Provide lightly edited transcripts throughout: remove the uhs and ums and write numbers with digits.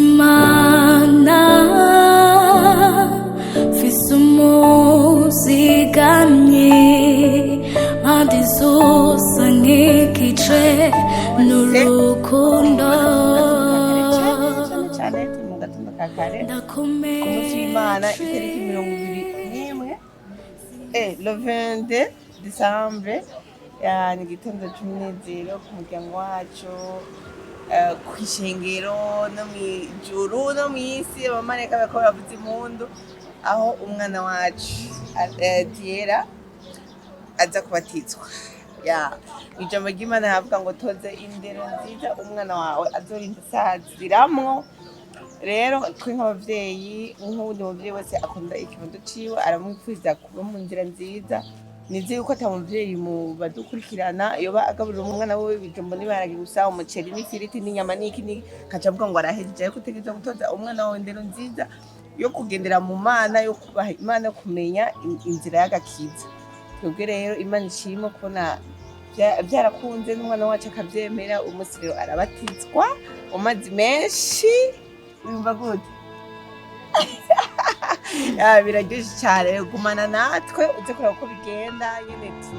Fisimana Fisumuzigamye Madizosa nkikice n'urukundo cyane mu gatondo ka kare ku munsi w'Imana itariki 21 le 22 décembre ni igitondo cy'umunezero ku muryango wacu kwishengero no mwijuru no mwisi abamarayika bako bavuza impundu aho umwana wacu Diera aza kubatizwa ijambo ry'Imana havuga ngo toze indero nziza umwana wawe azorinda isaziramwo. Rero twe nk'abavyeyi nk'uwundi muvyeyi wese akunda ikibondo ciwe aramwipfuza kuba mu nzira nziza. Nizi yuko ata muvyeyi mu badukurikirana yoba agaburira umwana we ibijumbo n'ibiharage gusa, umuceri n'ifiriti n'inyama n'iki kaca avuga ngo arahejeje, ariko utegerezwa gutoza umwana wawe indero nziza yo kugendera mu Mana, yo kubaha Imana, kumenya inzira y'agakiza. Twebwe rero Imana ishimwe kubona byarakunze n'umwana wacu akavyemera. Umunsi rero arabatizwa mu mazi menshi, wumva gute? Biraryoshe cyane, gumana natwe uze kureba uko bigenda nyene tu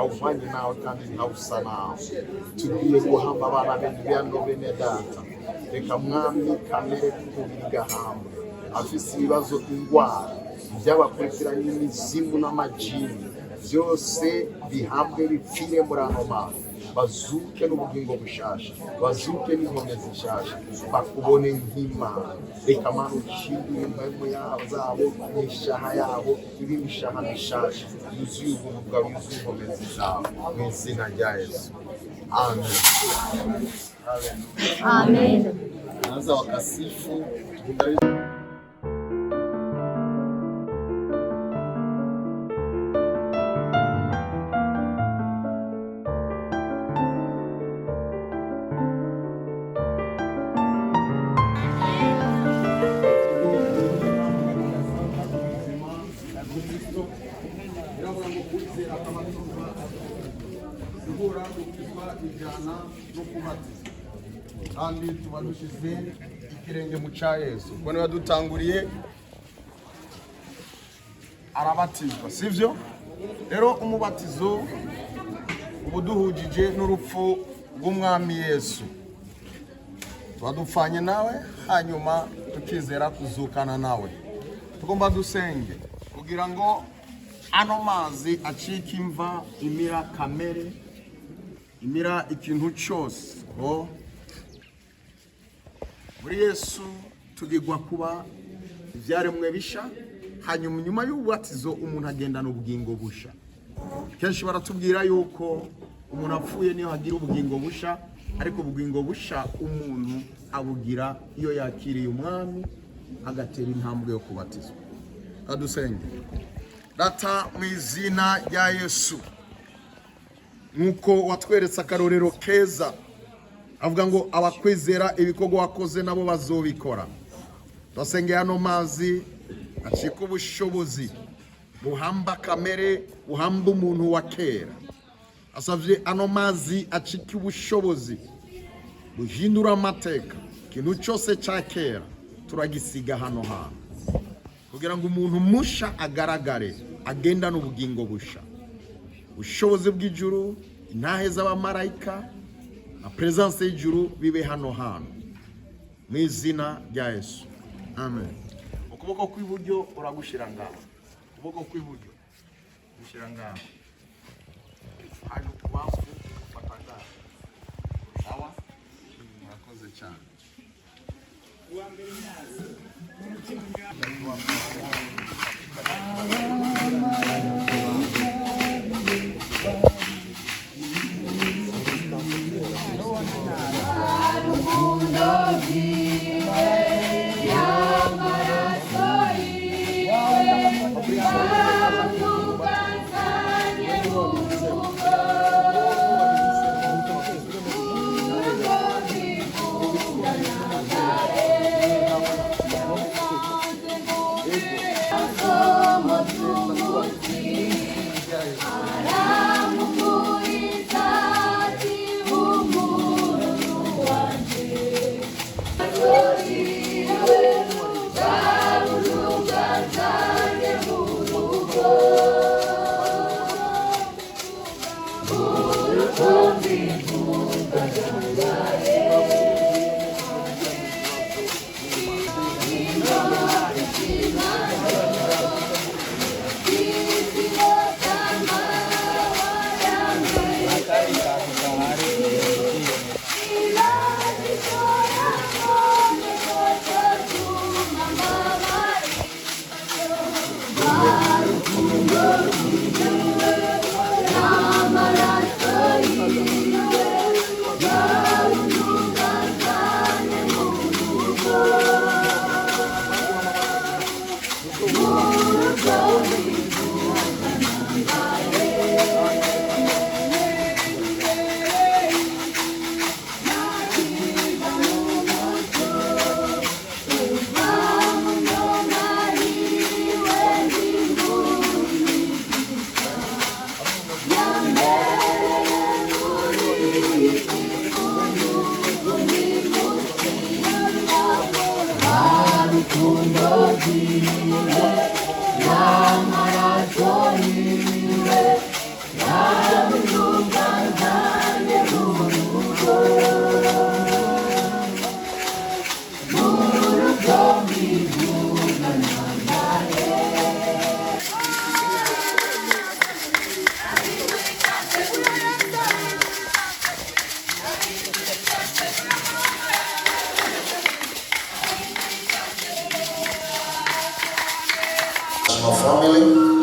ufanye nawe kandi nawe usa nawe. Tugiye guhamba abana b'ibiyando bene data, reka mwami kamere k'umubiri gahamba afise ibibazo indwara by'abakurikiranye imizimu n'amajini byose bihambwe bipfire muri ano mazi, bazuke n'ubugingo bushasha, bazuke n'inkomezi zishasha, bakubone nk'Imana. Reka Mana ushingire impemu yabo zabo n'ishaha yabo ib'imishaha mishasha, yuzuye ubuntu bwawe, yuzuye inkomezi zawe, mu izina rya Yesu, amen. Amen. Naanza wakasifu kandi tuba dushize ikirenge mu cya Yesu kuko niba dutanguriye arabatizwa, sivyo? Rero umubatizo ubuduhujije n'urupfu rw'umwami Yesu, twadupfanye nawe hanyuma tukizera kuzukana nawe. Tugomba dusenge kugira ngo ano mazi acike imva, imira kamere, imira ikintu cyose. Muri Yesu tugirwa kuba ibyaremwe bisha, hanyuma nyuma y'ububatizo umuntu agendana ubugingo busha. Kenshi baratubwira yuko umuntu apfuye niyo hagira ubugingo busha, ariko ubugingo busha umuntu abugira iyo yakiriye umwami agatera intambwe yo kubatizwa. Adusenge. Data, mu izina rya Yesu, nkuko watweretse akarorero keza avuga ngo abakwizera ibikorwa wakoze nabo bazobikora, twasengeye ano mazi acika ubushobozi buhamba kamere, buhamba umuntu wa kera. Asavye ano mazi acika ubushobozi buhindura amateka, ikintu cyose cya kera turagisiga hano hantu kugira ngo umuntu musha agaragare, agenda n'ubugingo busha. Ubushobozi bw'ijuru, intahe z'abamarayika na presence y'ijuru bibe hano hantu mu izina rya Yesu, amen. Ukuboko kw'iburyo uragushira ngaho, ukuboko kw'iburyo gushira ngaho, hano kubafu ufata ngaho. Sawa? Murakoze cyane.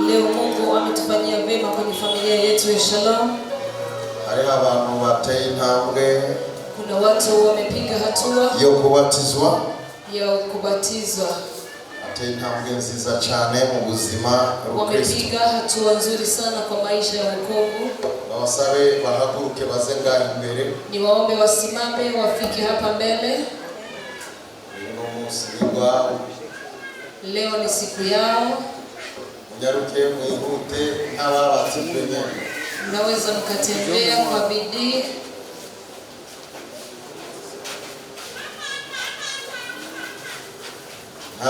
Leo Mungu ametufanyia vema kwenye familia yetu ya Shalom. Kuna watu wamepiga hatua ya kubatizwa. Wamepiga hatua nzuri sana kwa maisha ya wokovu. Ni waombe wasimame wafike hapa mbele. Leo ni siku yao. Mnaweza mkatembea kwa bidii.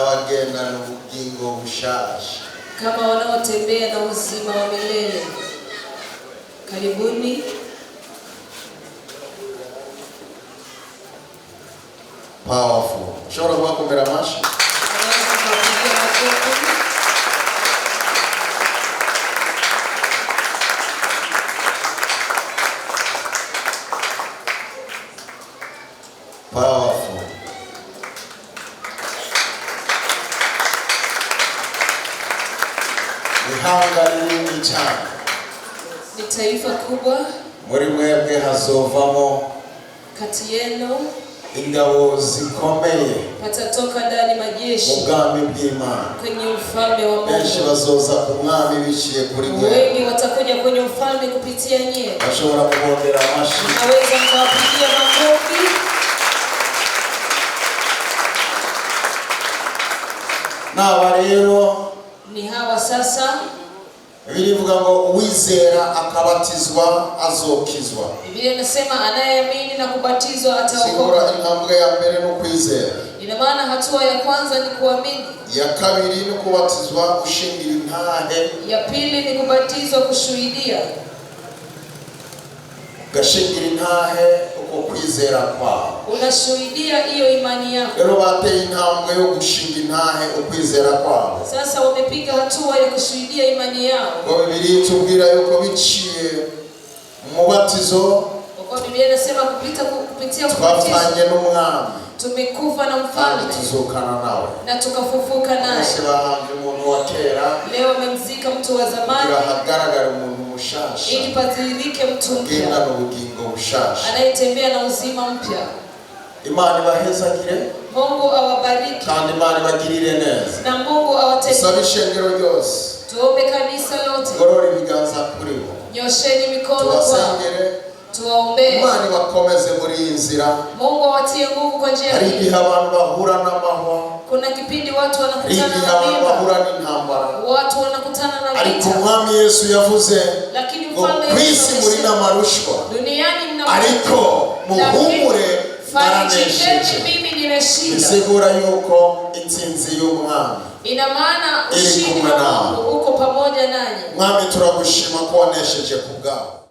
abagendana ubugingo bushasha, kama wanaotembea na uzima wa milele. Karibuni. Powerful. Shora kwa kumbera mashi. Powerful. Ihanga rinini cyane. Ni taifa kubwa. Muri mwebwe hazovamo kati yenu ingabo zikomeye, patatoka ndani majeshi ubwami bw'Imana, kwenye ufalme wa Mungu. Benshi bazoza ku mwami biciye kuri mwe, wengi watakuja kwenye ufalme kupitia nyie. bashobora kubondera amashi, naweza kuwapigia makofi. N'aba rero ni hawa sasa. Birivuga ngo uwizera akabatizwa azokizwa. Biblia inasema anayeamini na kubatizwa ataokoka. Sigura intambwe ya mbere no kwizera. Ina maana hatua ya kwanza ni kuamini. Ya kabiri ni kubatizwa ushingira intahe. Ya pili ni kubatizwa kushuhudia. Gashingira intahe uko kwizera kwao. Unashuhudia hiyo imani yako. Rero bateye intambwe yo gushinga intahe ukwizera kwao. Sasa wamepiga hatua ya kushuhudia imani yao. Kwa Biblia tubwira yuko biciye umubatizo. Kwa Biblia inasema kupitia kubatizo twafanye n'umwami, tumekufa na mfalme tuzokana nawe na tukafufuka naye. Bahambye umuntu wa kera, leo wamemzika mtu wa zamani hagaragara umuntu mushasha, ili padhihirike mtu mpya n'ubugingo bushasha anayetembea na uzima mpya. Imana ibahezagire, Mungu awabariki, kandi Imana ibagirire neza, na Mungu awatendee. Sabishe ngero ryose, tuombe kanisa lote, gorora ibiganza kuri bo, nyosheni mikono kwao, tuwaombee. Imana ibakomeze muri iyi nzira. Mungu awatie nguvu kwa njia hii. Hari igihe abantu bahura n'amahwa, kuna kipindi watu wanakutana na vita, bahura n'intambara, watu wanakutana na vita. Ariko Umwami Yesu yavuze, lakini mfalme Yesu muri n'amarushwa, duniani mna ariko muhumure farijikeni, mimi nimeshinda. Bisigura yuko intsinzi y'Umwami, ina maana ushindi wa Mungu uko pamoja nanyi. Mwami turagushima ko wanesheje kubwawe.